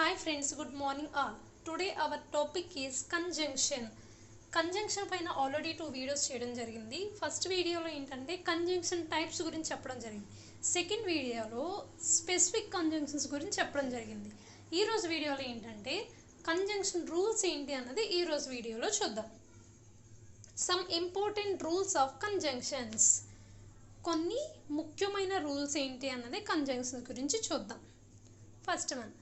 Hi friends, good morning all. Today our topic is conjunction. Conjunction పైన already 2 videos చేయడం జరిగింది. First వీడియోలో ఏంటంటే కంజంక్షన్ టైప్స్ గురించి చెప్పడం జరిగింది. సెకండ్ వీడియోలో స్పెసిఫిక్ కంజంక్షన్స్ గురించి చెప్పడం జరిగింది. ఈరోజు వీడియోలో ఏంటంటే కంజంక్షన్ రూల్స్ ఏంటి అన్నది ఈరోజు వీడియోలో చూద్దాం. Some important rules of conjunctions, కొన్ని ముఖ్యమైన రూల్స్ ఏంటి అన్నది కంజంక్షన్స్ గురించి చూద్దాం. First one,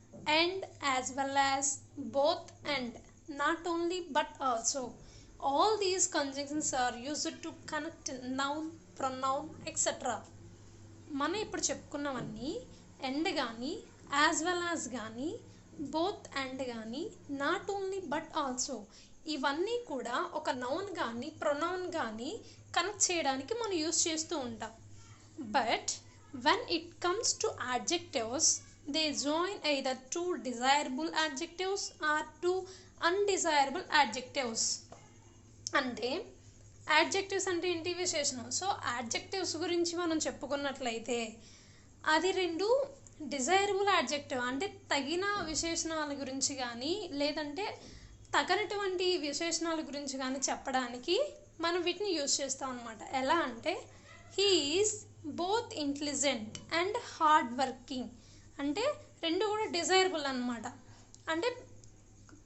and as well as, both and, not only but also. All these conjunctions are used to connect noun, pronoun, etc. మనం ఇప్పుడు చెప్పుకున్నవన్నీ and కానీ, as well as కానీ, both and కానీ, not only but also, ఇవన్నీ కూడా ఒక noun కానీ pronoun కానీ కనెక్ట్ చేయడానికి మనం యూస్ చేస్తూ ఉంటాం. But when it comes to adjectives, they join either two desirable adjectives or two undesirable adjectives. అంటే adjectives అంటే ఏంటి? విశేషణం. సో adjectives గురించి మనం చెప్పుకున్నట్లయితే అది రెండు డిజైరబుల్ adjective అంటే తగిన విశేషణాల గురించి కానీ లేదంటే తగనటువంటి విశేషణాల గురించి కానీ చెప్పడానికి మనం వీటిని యూజ్ చేస్తాం అన్నమాట. ఎలా అంటే he is both intelligent and hard working, అంటే రెండు కూడా డిజైరబుల్ అన్నమాట, అంటే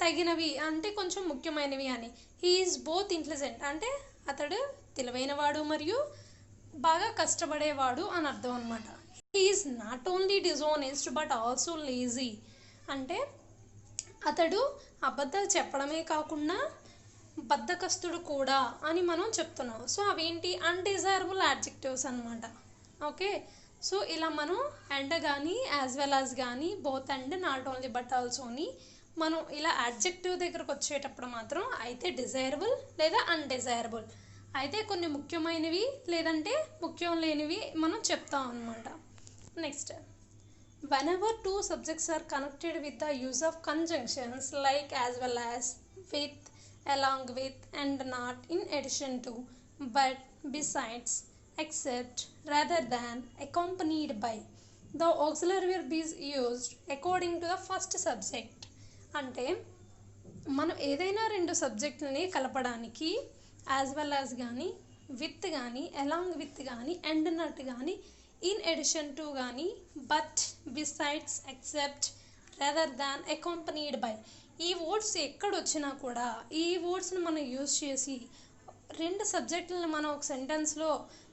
తగినవి, అంటే కొంచెం ముఖ్యమైనవి అని. హీ ఈజ్ బోత్ ఇంటెలిజెంట్ అంటే అతడు తెలివైనవాడు మరియు బాగా కష్టపడేవాడు అని అర్థం అనమాట. He is not only dishonest but also lazy, అంటే అతడు అబద్ధాలు చెప్పడమే కాకుండా బద్ధకస్తుడు కూడా అని మనం చెప్తున్నాం. సో అవేంటి? అన్డిజైరబుల్ యాడ్జెక్టివ్స్ అనమాట. ఓకే, సో ఇలా మనం అండ్ కానీ యాజ్ వెల్ యాజ్ కానీ both and not only but ఆల్సోని మనం ఇలా యాడ్జెక్టివ్ దగ్గరకు వచ్చేటప్పుడు మాత్రం అయితే డిజైరబుల్ లేదా అన్డిజైరబుల్, అయితే కొన్ని ముఖ్యమైనవి లేదంటే ముఖ్యం లేనివి మనం చెప్తాం అన్నమాట. Next, whenever two subjects are connected with the use of conjunctions like as well as, with, along with, and not, in addition to, but, besides, except, rather than, accompanied by, the auxiliary verb is used according to the first subject. అంటే మనం ఏదైనా రెండు సబ్జెక్టులని కలపడానికి as well as కానీ, with కానీ, along with కానీ, and not కానీ, ఇన్ ఎడిషన్ టు కానీ, but, besides, except, rather than, accompanied by, ఈ వర్డ్స్ ఎక్కడొచ్చినా కూడా ఈ వర్డ్స్ని మనం యూజ్ చేసి రెండు సబ్జెక్టులను మనం ఒక సెంటెన్స్లో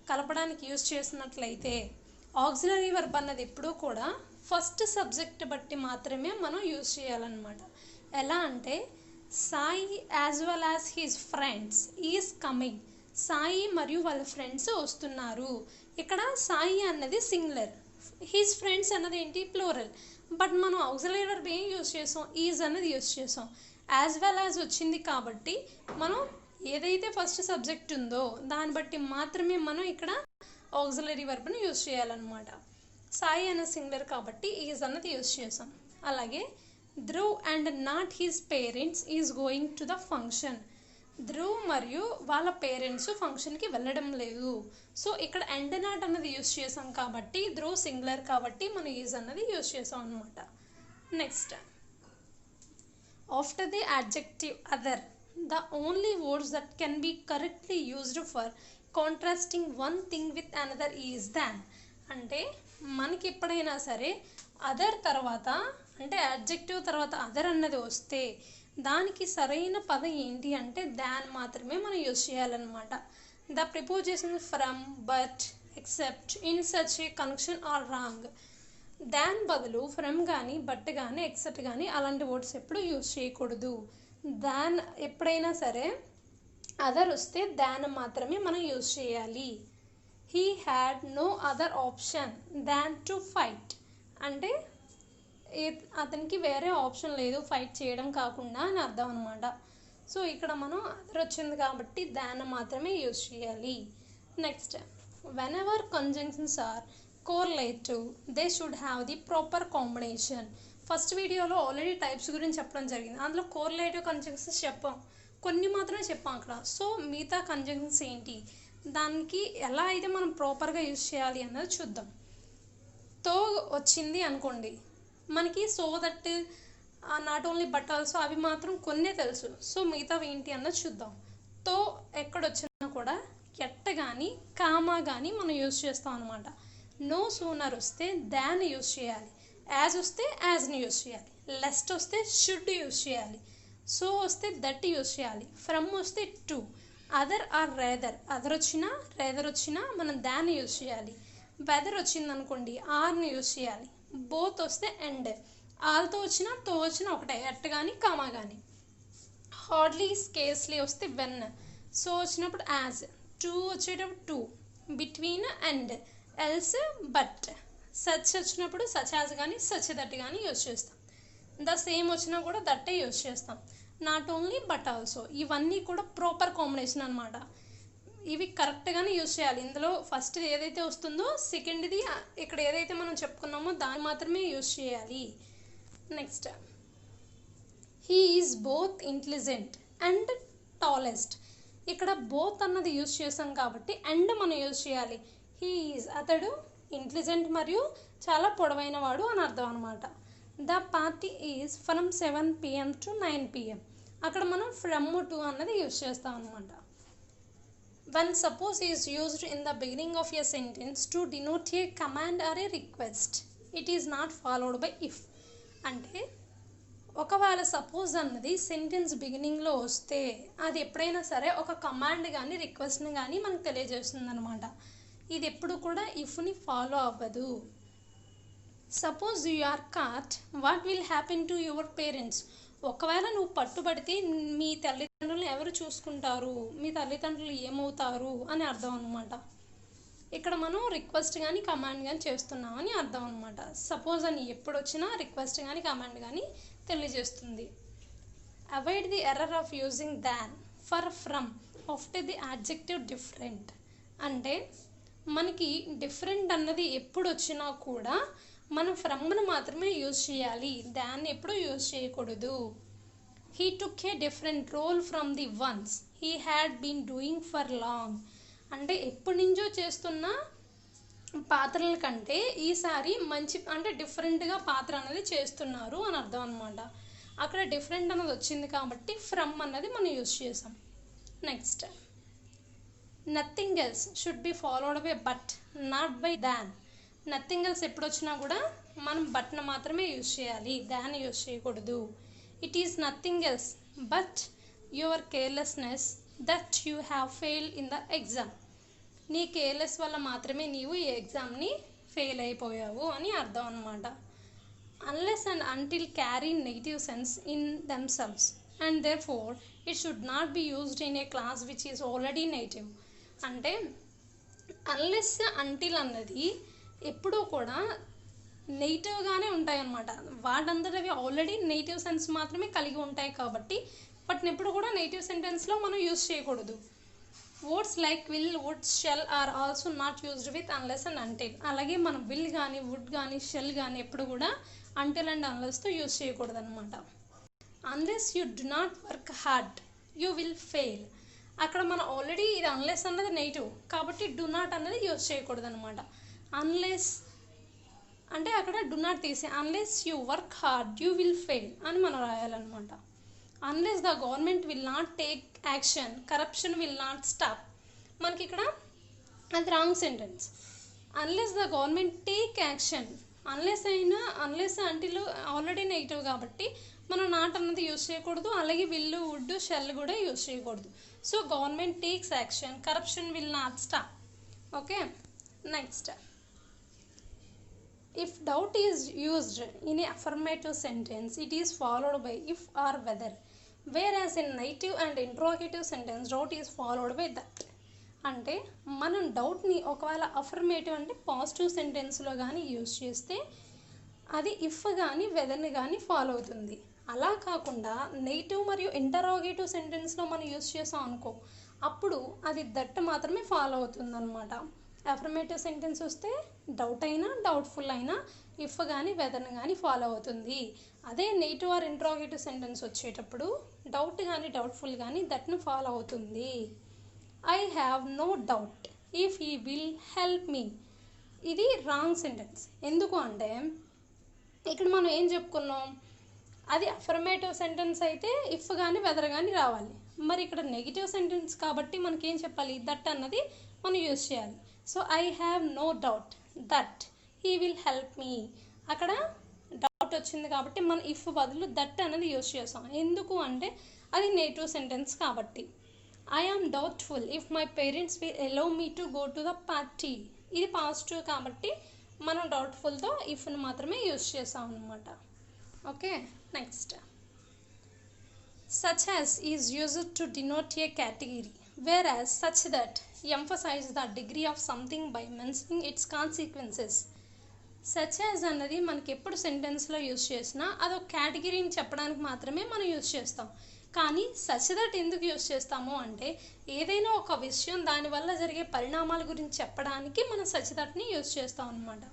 కలపడానికి యూజ్ చేసినట్లయితే ఆక్సిలరీ వర్బ్ అన్నది ఎప్పుడూ కూడా ఫస్ట్ సబ్జెక్ట్ బట్టి మాత్రమే మనం యూజ్ చేయాలన్నమాట. ఎలా అంటే Sai as well as his friends is coming, Sai మరియు వాళ్ళ ఫ్రెండ్స్ వస్తున్నారు. ఇక్కడ సాయి అన్నది సింగులర్, హిజ్ ఫ్రెండ్స్ అన్నది ఏంటి? ప్లూరల్. బట్ మనం ఆక్సిలరీ వర్బ్ ఏం యూజ్ చేసాం? ఈజ్ అన్నది యూజ్ చేసాం. యాజ్ వెల్ యాజ్ వచ్చింది కాబట్టి మనం ఏదైతే ఫస్ట్ సబ్జెక్ట్ ఉందో దాన్ని బట్టి మాత్రమే మనం ఇక్కడ ఆక్సిలరీ వర్బ్ని యూజ్ చేయాలన్నమాట. సాయి అన్న సింగులర్ కాబట్టి ఈజ్ అన్నది యూజ్ చేసాం. అలాగే Dhruv and not his parents is going to the function, Dhruv మరియు వాళ్ళ పేరెంట్స్ ఫంక్షన్కి వెళ్ళడం లేదు. సో ఇక్కడ అండ్ నాట్ అన్నది యూజ్ చేసాం కాబట్టి ధ్రువ్ సింగులర్ కాబట్టి మనం ఈజ్ అన్నది యూజ్ చేసాం అనమాట. Next, after the adjective other, the only words that can be correctly used for contrasting one thing with another is than. అంటే మనకి ఎప్పుడైనా సరే అదర్ తర్వాత అంటే అడ్జెక్టివ్ తర్వాత అదర్ అన్నది వస్తే దానికి సరైన పదం ఏంటి అంటే దాన్ మాత్రమే మనం యూజ్ చేయాలన్నమాట. The preposition from, but, except, in such a connection are wrong. దాన్ బదులు ఫ్రమ్ కానీ బట్ కానీ ఎక్సెప్ట్ కానీ అలాంటి వర్డ్స్ ఎప్పుడు యూజ్ చేయకూడదు. దాన్ ఎప్పుడైనా సరే అదర్ వస్తే దాన్ మాత్రమే మనం యూజ్ చేయాలి. He had no other option than to fight, అంటే అతనికి వేరే ఆప్షన్ లేదు ఫైట్ చేయడం కాకుండా అని అర్థం అనమాట. సో ఇక్కడ మనం అదర్ వచ్చింది కాబట్టి దాన్ని మాత్రమే యూజ్ చేయాలి. Next, whenever conjunctions are correlative they should have the proper combination. First వీడియోలో ఆల్రెడీ టైప్స్ గురించి చెప్పడం జరిగింది. అందులో కోరిలేటివ్ కంజంక్షన్స్ చెప్పాం, కొన్ని మాత్రమే చెప్పాం అక్కడ. సో మిగతా కంజంక్షన్స్ ఏంటి, దానికి ఎలా అయితే మనం ప్రాపర్గా యూజ్ చేయాలి అన్నది చూద్దాం. తో వచ్చింది అనుకోండి, మనకి so that not only but also అవి మాత్రం కొన్నే తెలుసు. సో మిగతావి ఏంటి అన్నది చూద్దాం. తో ఎక్కడొచ్చినా కూడా ఎట్ట కానీ కామా కానీ మనం యూజ్ చేస్తాం అనమాట. నో సూనర్ వస్తే దాన్ని యూజ్ చేయాలి, యాజ్ వస్తే యాజ్ని యూజ్ చేయాలి, లెస్ట్ వస్తే షుడ్ యూజ్ చేయాలి, సో వస్తే దట్ యూజ్ చేయాలి, ఫ్రమ్ వస్తే to, other are rather, other వచ్చినా రేదర్ వచ్చినా మనం దాన్ని యూజ్ చేయాలి, వెదర్ వచ్చిందనుకోండి ఆర్ని యూజ్ చేయాలి, బోత్ వస్తే ఎండ్, ఆల్తో వచ్చినా తో వచ్చినా ఒకటే, ఎట్ కానీ కామా కానీ. హార్డ్లీ స్కేర్స్లీ వస్తే వెన్, సో వచ్చినప్పుడు యాజ్, టు వచ్చేటప్పుడు to, between and, else but, such వచ్చినప్పుడు సచ్ యాజ్ కానీ సచ్ దట్ కానీ యూజ్ చేస్తాం. ద సేమ్ వచ్చినా కూడా దట్టే యూజ్ చేస్తాం. నాట్ ఓన్లీ బట్ ఆల్సో, ఇవన్నీ కూడా ప్రాపర్ కాంబినేషన్ అనమాట. ఇవి కరెక్ట్గానే యూజ్ చేయాలి. ఇందులో ఫస్ట్ ఏదైతే వస్తుందో సెకండ్ది ఇక్కడ ఏదైతే మనం చెప్పుకున్నామో దాన్ని మాత్రమే యూజ్ చేయాలి. Next, he is both intelligent and tallest. ఇక్కడ బోత్ అన్నది యూజ్ చేసాం కాబట్టి అండ్ మనం యూజ్ చేయాలి. హీ ఈజ్ అతడు ఇంటెలిజెంట్ మరియు చాలా పొడవైన వాడు అని అర్థం అనమాట. The party is from 7 PM to 9 PM. అక్కడ మనం ఫ్రమ్ టు అన్నది యూజ్ చేస్తాం అనమాట. When suppose is used in the beginning of a sentence to denote a command or a request, it is not followed by if. అంటే ఒకవేళ suppose అన్నది sentence బిగినింగ్లో వస్తే అది ఎప్పుడైనా సరే ఒక కమాండ్ కానీ రిక్వెస్ట్ని కానీ మనకు తెలియజేస్తుంది అనమాట. ఇది ఎప్పుడు కూడా ఇఫ్ని ఫాలో అవ్వదు. Suppose you are caught, what will happen to your parents. ఒకవేళ నువ్వు పట్టుబడితే మీ తల్లిదండ్రులను ఎవరు చూసుకుంటారు, మీ తల్లిదండ్రులు ఏమవుతారు అని అర్థం అనమాట. ఇక్కడ మనం రిక్వెస్ట్ కానీ కమాండ్ కానీ చేస్తున్నామని అర్థం అనమాట. సపోజ్ అని ఎప్పుడు వచ్చినా రిక్వెస్ట్ కానీ కమాండ్ కానీ తెలియజేస్తుంది. Avoid the error of using than for from after the adjective different. అంటే మనకి డిఫరెంట్ అన్నది ఎప్పుడు వచ్చినా కూడా మనం ఫ్రమ్ను మాత్రమే యూజ్ చేయాలి, దాన్ని ఎప్పుడు యూజ్ చేయకూడదు. He took a different role from the ones he had been doing for long. అంటే ఎప్పటి నుంచో చేస్తున్న పాత్రల కంటే ఈసారి మంచి అంటే డిఫరెంట్గా పాత్ర అనేది చేస్తున్నారు అని అర్థం అనమాట. అక్కడ డిఫరెంట్ అన్నది వచ్చింది కాబట్టి ఫ్రమ్ అన్నది మనం యూజ్ చేసాం. Next, nothing else should be followed by but not by than. Nothing else ఎప్పుడు వచ్చినా కూడా మనం బట్ను మాత్రమే యూజ్ చేయాలి, దాన్ని యూజ్ చేయకూడదు. It is nothing else but your carelessness that you have failed in the exam. నీ కేర్లెస్ వల్ల మాత్రమే నీవు ఈ ఎగ్జామ్ని ఫెయిల్ అయిపోయావు అని అర్థం అనమాట. Unless and until carry negative sense in themselves and therefore it should not be used in a clause which is already negative. అంటే అన్లెస్ అంటిల్ అన్నది ఎప్పుడూ కూడా నెగిటివ్గానే ఉంటాయి అన్నమాట. వాటంతటవి ఆల్రెడీ నెగిటివ్ సెన్స్ మాత్రమే కలిగి ఉంటాయి కాబట్టి వాటిని ఎప్పుడు కూడా నెగిటివ్ సెంటెన్స్లో మనం యూజ్ చేయకూడదు. Words like will, would, shall are also not used with unless and until. అలాగే మనం విల్ కానీ వుడ్ కానీ షెల్ కానీ ఎప్పుడు కూడా అంటిల్ అండ్ అన్లెస్తో యూజ్ చేయకూడదు అనమాట. Unless you do not work hard you will fail. అక్కడ మనం ఆల్రెడీ ఇది అన్లెస్ అన్నది నెగిటివ్ కాబట్టి డు నాట్ అన్నది యూజ్ చేయకూడదు అనమాట. అన్లెస్ అంటే అక్కడ డు నాట్ తీసి unless you work hard you will fail అని మనం రాయాలన్నమాట. Unless the government will not take action corruption will not stop. మనకి ఇక్కడ అది wrong sentence. Unless the government take action, unless అయినా అన్లెస్ అంటిల్ ఆల్రెడీ నెగిటివ్ కాబట్టి మనం నాట్ అన్నది యూజ్ చేయకూడదు. అలాగే విల్లు, వుడ్, షెల్ కూడా యూజ్ చేయకూడదు. So government takes action corruption will not stop. Okay, next, if doubt is used in a affirmative sentence it is followed by if or whether, whereas in negative and interrogative sentence doubt is followed by that. అంటే మనం డౌట్ని ఒకవేళ affirmative అంటే positive సెంటెన్స్లో కానీ use చేస్తే అది if కానీ వెదర్ని కానీ ఫాలో అవుతుంది. అలా కాకుండా నెగిటివ్ మరియు ఇంటరోగేటివ్ సెంటెన్స్లో మనం యూజ్ చేసాం అనుకో అప్పుడు అది దట్ మాత్రమే ఫాలో అవుతుంది అనమాట. అఫర్మేటివ్ సెంటెన్స్ వస్తే డౌట్ అయినా డౌట్ఫుల్ అయినా ఇఫ్ కానీ వెదర్ని కానీ ఫాలో అవుతుంది. అదే నెగిటివ్ ఆర్ ఇంట్రోగేటివ్ సెంటెన్స్ వచ్చేటప్పుడు డౌట్ కానీ డౌట్ఫుల్ కానీ దట్ను ఫాలో అవుతుంది. I have no doubt if he will help me. ఇది రాంగ్ సెంటెన్స్. ఎందుకు అంటే ఇక్కడ మనం ఏం చెప్పుకున్నాం, అది అఫర్మేటివ్ సెంటెన్స్ అయితే ఇఫ్ కానీ వెదర్ కానీ రావాలి. మరి ఇక్కడ నెగిటివ్ సెంటెన్స్ కాబట్టి మనకి ఏం చెప్పాలి, దట్ అన్నది మనం యూజ్ చేయాలి. So I have no doubt that he will help me. అక్కడ డౌట్ వచ్చింది కాబట్టి మనం ఇఫ్ బదులు దట్ అనేది యూజ్ చేస్తాం. ఎందుకు అంటే అది నెగిటివ్ సెంటెన్స్ కాబట్టి. I am doubtful if my parents will allow me to go to the party. ఇది పాజిటివ్ కాబట్టి మనం డౌట్ఫుల్తో ఇఫ్ని మాత్రమే యూజ్ చేస్తాం అన్నమాట. Okay, next such as is used to denote a category, whereas such that emphasizes the degree of something by mentioning its consequences. such as అన్నది మనకి ఎప్పుడు సెంటెన్స్లో యూజ్ చేసినా అదొక కేటగిరీని చెప్పడానికి మాత్రమే మనం యూజ్ చేస్తాం. కానీ such that ఎందుకు యూజ్ చేస్తాము అంటే ఏదైనా ఒక విషయం దానివల్ల జరిగే పరిణామాల గురించి చెప్పడానికి మనం such thatని యూజ్ చేస్తాం అన్నమాట.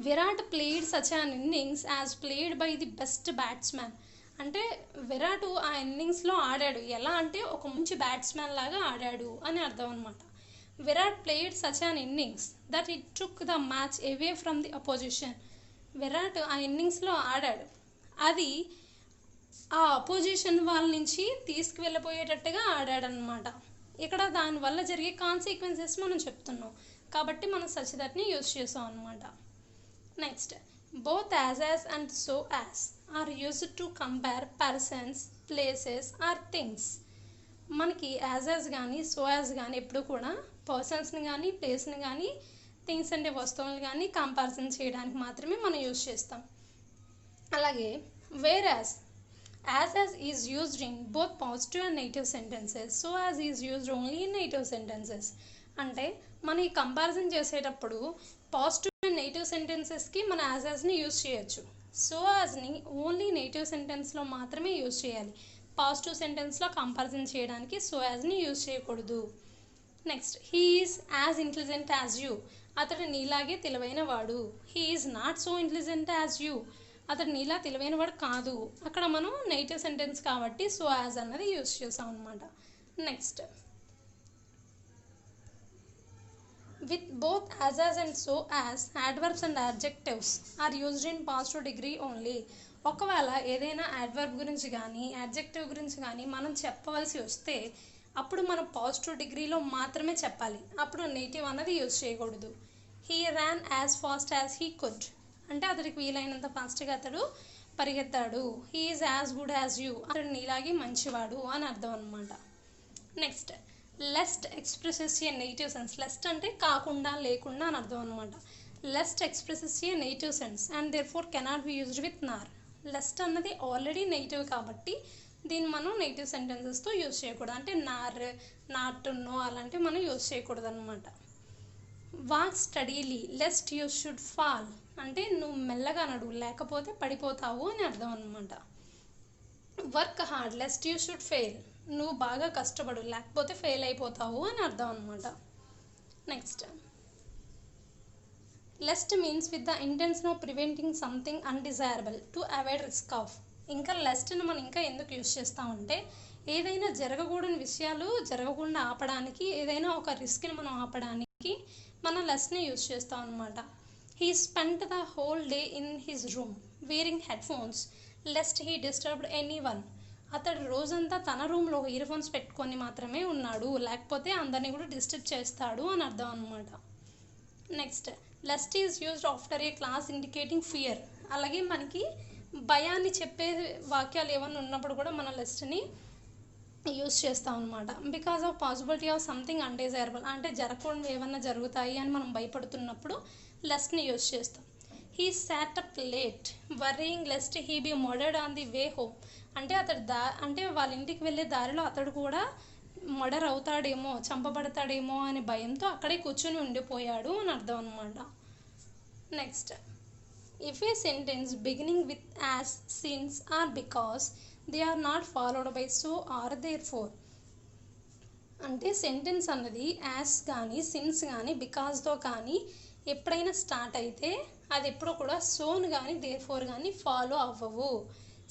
Virat played such an innings as played by the best batsmen. అంటే విరాట్ ఆ ఇన్నింగ్స్లో ఆడాడు ఎలా అంటే ఒక మంచి బ్యాట్స్మెన్ లాగా ఆడాడు అని అర్థం అనమాట. Virat played such an innings that it took the match away from the opposition. Virat ఆ ఇన్నింగ్స్లో ఆడాడు, అది ఆ అపోజిషన్ వాళ్ళ నుంచి తీసుకువెళ్ళిపోయేటట్టుగా ఆడాడనమాట. ఇక్కడ దానివల్ల జరిగే కాన్సిక్వెన్సెస్ మనం చెప్తున్నాం కాబట్టి మనం సచ్ దట్ని యూజ్ చేసాం అనమాట. Next both as and so as are used to compare persons, places or things. మనకి as కానీ so as కానీ ఎప్పుడు కూడా పర్సన్స్ని కానీ ప్లేస్ని కానీ థింగ్స్ అంటే వస్తువులు కానీ కంపారిజన్ చేయడానికి మాత్రమే మనం యూజ్ చేస్తాం. అలాగే whereas as is used in both positive and negative sentences, so as is used only in negative sentences. అంటే మనం ఈ కంపారిజన్ చేసేటప్పుడు పాజిటివ్ అండ్ నెగిటివ్ సెంటెన్సెస్కి మన యాజ్ని యూజ్ చేయొచ్చు. సో యాజ్ని ఓన్లీ నెగిటివ్ సెంటెన్స్లో మాత్రమే యూజ్ చేయాలి. పాజిటివ్ సెంటెన్స్లో కంపారిజన్ చేయడానికి సో యాజ్ని యూజ్ చేయకూడదు. Next he is as intelligent as you. అతడు నీలాగే తెలివైన వాడు. He is not so intelligent as you. అతడు నీలా తెలివైన వాడు కాదు. అక్కడ మనం నెగిటివ్ సెంటెన్స్ కాబట్టి సో యాజ్ అన్నది యూజ్ చేసాం అనమాట. Next with both as and so as, adverbs and adjectives are used in positive degree only. ఒకవేళ ఏదైనా యాడ్వర్బ్ గురించి కానీ యాడ్జెక్టివ్ గురించి కానీ మనం చెప్పవలసి వస్తే అప్పుడు మనం పాజిటివ్ డిగ్రీలో మాత్రమే చెప్పాలి. అప్పుడు నెగిటివ్ అన్నది యూజ్ చేయకూడదు. He ran as fast as he could అంటే అతడికి వీలైనంత ఫాస్ట్గా అతడు పరిగెత్తాడు. He is as good as you. అతడు నీలాగే మంచివాడు అని అర్థం అనమాట. Next lest expresses a negative sense. Lest అంటే కాకుండా లేకుండా అని అర్థం అనమాట. Lest expresses a negative sense and therefore cannot be used with nor. Lest అన్నది ఆల్రెడీ నెగిటివ్ కాబట్టి దీన్ని మనం నెగిటివ్ సెంటెన్సెస్తో యూజ్ చేయకూడదు. అంటే నార్, నాట్, నో అలాంటివి మనం యూజ్ చేయకూడదు అనమాట. Walk steadily lest you should fall అంటే నువ్వు మెల్లగా నడు లేకపోతే పడిపోతావు అని అర్థం అనమాట. Work hard lest you should fail నువ్వు బాగా కష్టపడు లేకపోతే ఫెయిల్ అయిపోతావు అని అర్థం అనమాట. Next lest means with the intention of preventing something undesirable to avoid risk of. ఇంకా లెస్ట్ని మనం ఇంకా ఎందుకు యూజ్ చేస్తామంటే ఏదైనా జరగకూడని విషయాలు జరగకుండా ఆపడానికి, ఏదైనా ఒక రిస్క్ని మనం ఆపడానికి మనం లెస్ట్ని యూజ్ చేస్తాం అనమాట. He spent the whole day in his room wearing headphones lest he disturbed anyone. అతడు రోజంతా తన రూమ్లో ఇయర్ ఫోన్స్ పెట్టుకొని మాత్రమే ఉన్నాడు లేకపోతే అందరినీ కూడా డిస్టర్బ్ చేస్తాడు అని అర్థం అనమాట. Next lest is used after a clause indicating fear. అలాగే మనకి భయాన్ని చెప్పే వాక్యాలు ఏమైనా ఉన్నప్పుడు కూడా మన లెస్ట్ని యూజ్ చేస్తాం అనమాట. Because of possibility of something undesirable అంటే జరగకుండా ఏమన్నా జరుగుతాయి అని మనం భయపడుతున్నప్పుడు లెస్ట్ని యూజ్ చేస్తాం. He sat up late worrying lest he be murdered on the way home అంటే అతడు అంటే వాళ్ళ ఇంటికి వెళ్ళే దారిలో అతడు కూడా మర్డర్ అవుతాడేమో చంపబడతాడేమో అనే భయంతో అక్కడే కూర్చొని ఉండిపోయాడు అని అర్థం అనమాట. Next if a sentence beginning with as, since or because they are not followed by so or therefore. అంటే సెంటెన్స్ అన్నది యాజ్ కానీ సిన్స్ కానీ బికాస్తో కానీ ఎప్పుడైనా స్టార్ట్ అయితే అది ఎప్పుడూ కూడా సోన్ కానీ దేర్ ఫోర్ కానీ ఫాలో అవ్వవు.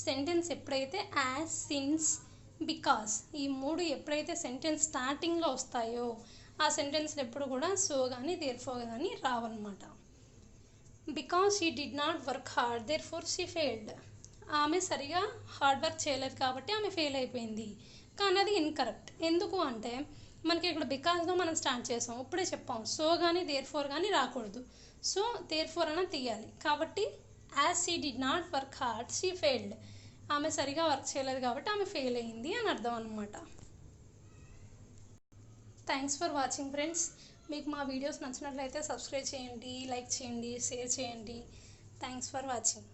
సెంటెన్స్ ఎప్పుడైతే యాజ్, సిన్స్, బికాస్ ఈ మూడు ఎప్పుడైతే సెంటెన్స్ స్టార్టింగ్లో వస్తాయో ఆ సెంటెన్స్లు ఎప్పుడు కూడా సో కానీ దేర్ ఫోర్ కానీ రావన్నమాట. Because she did not work hard therefore she failed ఆమె సరిగా హార్డ్ వర్క్ చేయలేదు కాబట్టి ఆమె ఫెయిల్ అయిపోయింది. కానీ అది ఇన్కరెక్ట్. ఎందుకు అంటే మనకి ఇక్కడ బికాస్గా మనం స్టార్ట్ చేసాం, ఇప్పుడే చెప్పాం. సో కానీ దేర్ ఫోర్ కానీ రాకూడదు. సో దేర్ ఫోర్ అన్న తీయాలి. కాబట్టి as she did not work hard she failed. ఆమె సరిగా వర్క్ చేయలేదు కాబట్టి ఆమె ఫెయిల్ అయింది అని అర్థం అనమాట. Thanks for watching friends. మీకు మా వీడియోస్ నచ్చినట్లయితే సబ్స్క్రైబ్ చేయండి, లైక్ చేయండి, షేర్ చేయండి. Thanks for watching.